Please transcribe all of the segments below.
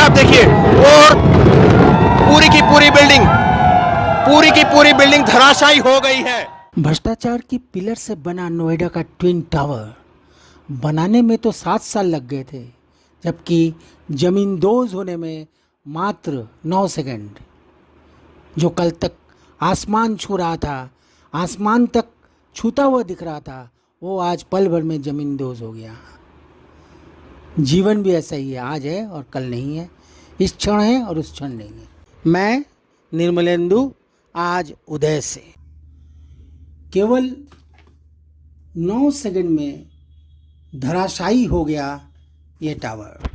आप देखिए, और पूरी की पूरी बिल्डिंग धराशायी हो गई है। भ्रष्टाचार की पिलर से बना नोएडा का ट्विन टावर बनाने में तो 7 साल लग गए थे, जबकि जमींदोज होने में मात्र 9 सेकंड। जो कल तक आसमान छू रहा था, आसमान तक छूता हुआ दिख रहा था, वो आज पल भर में जमींदोज हो गया। जीवन भी ऐसा ही है, आज है और कल नहीं है, इस क्षण है और उस क्षण नहीं है। मैं निर्मलेंदु, आज उदय से। केवल 9 सेकंड में धराशायी हो गया ये टावर,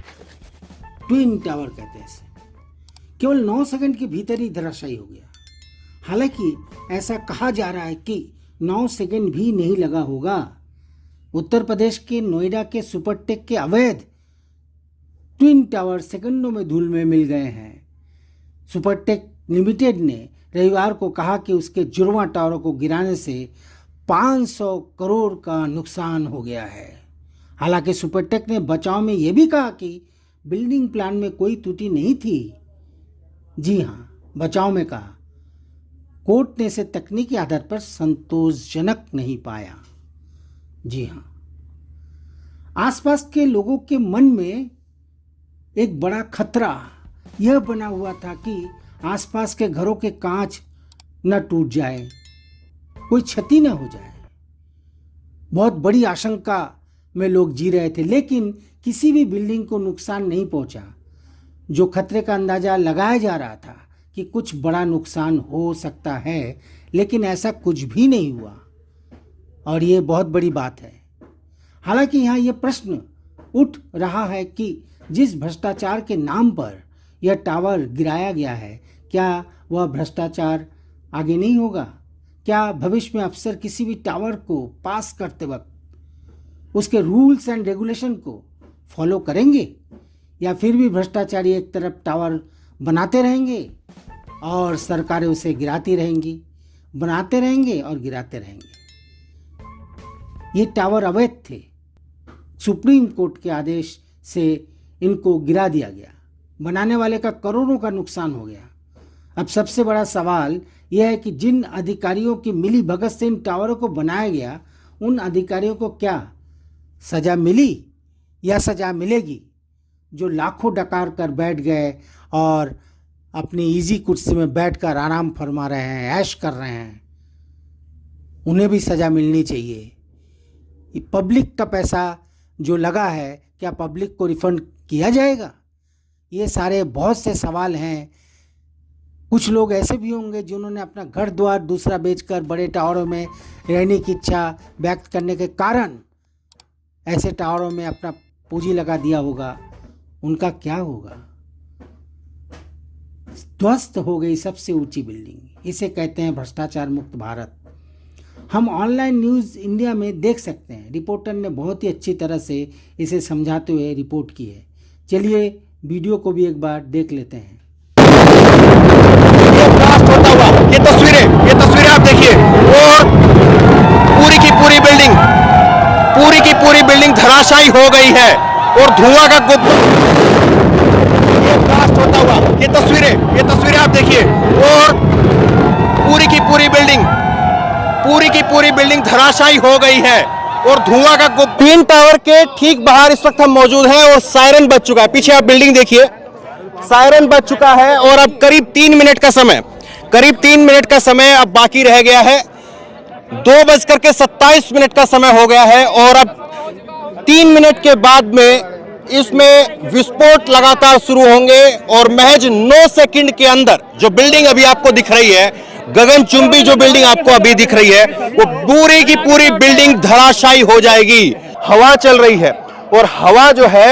ट्विन टावर कहते हैं इसे। केवल 9 सेकंड के भीतर ही धराशायी हो गया। हालांकि ऐसा कहा जा रहा है कि 9 सेकंड भी नहीं लगा होगा। उत्तर प्रदेश के नोएडा के सुपरटेक के अवैध ट्विन टावर सेकंडों में धूल में मिल गए हैं। सुपरटेक लिमिटेड ने रविवार को कहा कि उसके जुड़वां टावरों को गिराने से 500 करोड़ का नुकसान हो गया है। हालांकि सुपरटेक ने बचाव में यह भी कहा कि बिल्डिंग प्लान में कोई त्रुटि नहीं थी। जी हाँ, बचाव में कहा। कोर्ट ने इसे तकनीकी आधार पर संतोषजनक नहीं पाया। जी हाँ, आसपास के लोगों के मन में एक बड़ा खतरा यह बना हुआ था कि आसपास के घरों के कांच न टूट जाए, कोई क्षति न हो जाए। बहुत बड़ी आशंका में लोग जी रहे थे, लेकिन किसी भी बिल्डिंग को नुकसान नहीं पहुंचा। जो खतरे का अंदाजा लगाया जा रहा था कि कुछ बड़ा नुकसान हो सकता है, लेकिन ऐसा कुछ भी नहीं हुआ और ये बहुत बड़ी बात है। हालांकि यहाँ ये प्रश्न उठ रहा है कि जिस भ्रष्टाचार के नाम पर यह टावर गिराया गया है, क्या वह भ्रष्टाचार आगे नहीं होगा? क्या भविष्य में अफसर किसी भी टावर को पास करते वक्त उसके रूल्स एंड रेगुलेशन को फॉलो करेंगे, या फिर भी भ्रष्टाचारी एक तरफ टावर बनाते रहेंगे और सरकारें उसे गिराती रहेंगी, बनाते रहेंगे और गिराते रहेंगे? ये टावर अवैध थे। सुप्रीम कोर्ट के आदेश से इनको गिरा दिया गया। बनाने वाले का करोड़ों का नुकसान हो गया। अब सबसे बड़ा सवाल यह है कि जिन अधिकारियों की मिली भगत से इन टावरों को बनाया गया, उन अधिकारियों को क्या सजा मिली या सजा मिलेगी? जो लाखों डकार कर बैठ गए और अपनी इजी कुर्सी में बैठकर आराम फरमा रहे हैं, ऐश कर रहे हैं, उन्हें भी सजा मिलनी चाहिए। पब्लिक का पैसा जो लगा है, क्या पब्लिक को रिफंड किया जाएगा? ये सारे बहुत से सवाल हैं। कुछ लोग ऐसे भी होंगे जिन्होंने अपना घर द्वार दूसरा बेचकर बड़े टावरों में रहने की इच्छा व्यक्त करने के कारण ऐसे टावरों में अपना पूंजी लगा दिया होगा। उनका क्या होगा? ध्वस्त हो गई सबसे ऊंची बिल्डिंग। इसे कहते हैं भ्रष्टाचार मुक्त भारत। हम ऑनलाइन न्यूज़ इंडिया में देख सकते हैं। रिपोर्टर ने बहुत ही अच्छी तरह से इसे समझाते हुए रिपोर्ट की है। चलिए वीडियो को भी एक बार देख लेते हैं। ये तस्वीरें आप देखिए, और पूरी की पूरी बिल्डिंग धराशायी हो गई है और धुआं का ब्लास्ट होता हुआ। ये तस्वीरें आप देखिए, और पूरी की पूरी बिल्डिंग धराशायी हो गई है और धुआं का ट्विन टावर के ठीक बाहर इस वक्त हम मौजूद हैं और सायरन बज चुका है। पीछे आप बिल्डिंग देखिए, सायरन बज चुका है और अब करीब 3 मिनट का समय अब बाकी रह गया है। 2:27 का समय हो गया है और अब 3 मिनट के बाद में इसमें विस्फोट लगातार शुरू होंगे और महज 9 सेकंड के अंदर जो बिल्डिंग अभी आपको दिख रही है, गगनचुंबी जो बिल्डिंग आपको अभी दिख रही है, वो पूरी की पूरी बिल्डिंग धराशायी हो जाएगी। हवा चल रही है और हवा जो है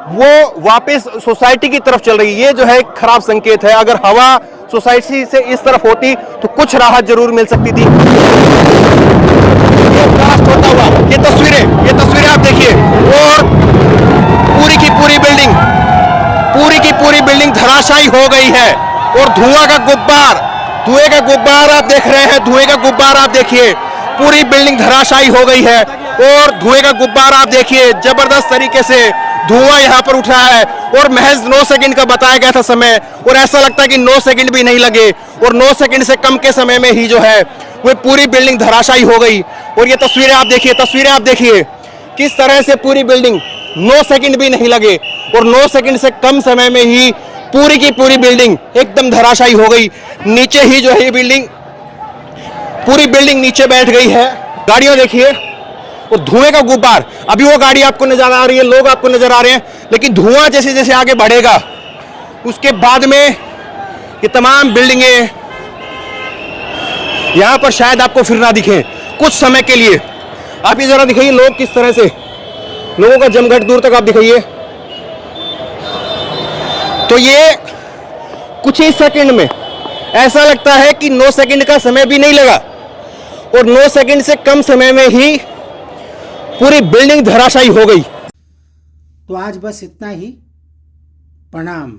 वो वापस सोसाइटी की तरफ चल रही है। ये जो है खराब संकेत है। अगर हवा सोसाइटी से इस तरफ होती तो कुछ राहत जरूर मिल सकती थी। ये ब्लास्ट होता हुआ, ये तस्वीरें आप देखिए, और पूरी की पूरी बिल्डिंग धराशायी हो गई है और धुएं का गुब्बार आप देख रहे हैं। धुएं का गुब्बार आप देखिए, पूरी बिल्डिंग धराशायी हो गई है और धुएं का गुब्बार आप देखिए जबरदस्त तरीके से धुआं यहाँ पर उठ रहा है और महज 9 सेकंड का बताया गया था समय, और ऐसा लगता है कि 9 सेकंड भी नहीं लगे और 9 सेकंड से कम के समय में ही जो है वो पूरी बिल्डिंग धराशायी हो गई। और ये तस्वीरें आप देखिए किस तरह से पूरी बिल्डिंग 9 सेकंड भी नहीं लगे और 9 सेकंड से कम समय में ही पूरी की पूरी बिल्डिंग एकदम धराशायी हो गई। नीचे ही जो है ये बिल्डिंग, पूरी बिल्डिंग नीचे बैठ गई है। गाड़ियां देखिए और धुएं का गुब्बार, अभी वो गाड़ी आपको नजर आ रही है, लोग आपको नजर आ रहे हैं, लेकिन धुआं जैसे जैसे आगे बढ़ेगा उसके बाद में ये तमाम बिल्डिंगें यहां पर शायद आपको फिर ना दिखें कुछ समय के लिए। आप ये जरा दिखाइए लोग किस तरह से, लोगों का जमघट दूर तक आप दिखाइए। तो ये कुछ ही सेकंड में ऐसा लगता है कि 9 सेकंड का समय भी नहीं लगा और 9 सेकंड से कम समय में ही पूरी बिल्डिंग धराशायी हो गई। तो आज बस इतना ही। प्रणाम।